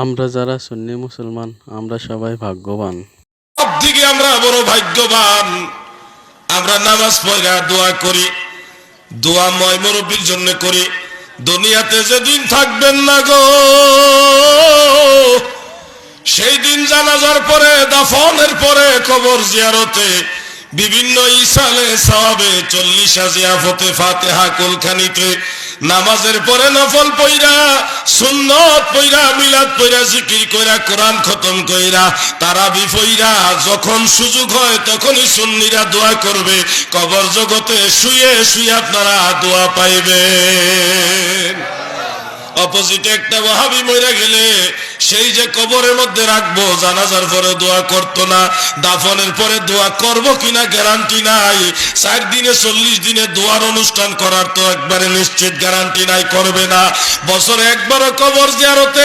আমরা যারা সুন্নি মুসলমান আমরা সবাই ভাগ্যবান। সবদিকে আমরা বড় ভাগ্যবান। আমরা নামাজ পড়া দোয়া করি, দোয়া ময় মুরব্বির জন্য করি। দুনিয়াতে যেদিন থাকবেন না গো, সেই দিন জানাজার পরে, দাফনের পরে, কবর জিয়ারতে, বিভিন্ন ইসালে সওয়াবে 40 জিয়াফতে, ফাতিহা কুলখানিতে, নামাজের পরে নফল পয়রা, সুন্নত পয়রা, মিলাদ পয়রা, জিকির কইরা, কোরআন খতম কইরা, তারাবি পয়রা, যখন সুযোগ হয় তখনই সুন্নিরা দোয়া করবে। কবর জগতে শুয়ে শুয়ে আপনারা দোয়া পাইবেন। অপোজিটে একটা ওয়াহাবি মইরা গেলে সেই যে কবরের মধ্যে রাখবো, জানাজার পরে দোয়া করতো না, দাফনের পরে দোয়া করবো কিনা গ্যারান্টি নাই। 4 দিনে 40 দিনে দোয়ার অনুষ্ঠান করার তো একবারে নিশ্চিত গ্যারান্টি নাই, করবে না। বছরে একবারও কবর জিয়ারতে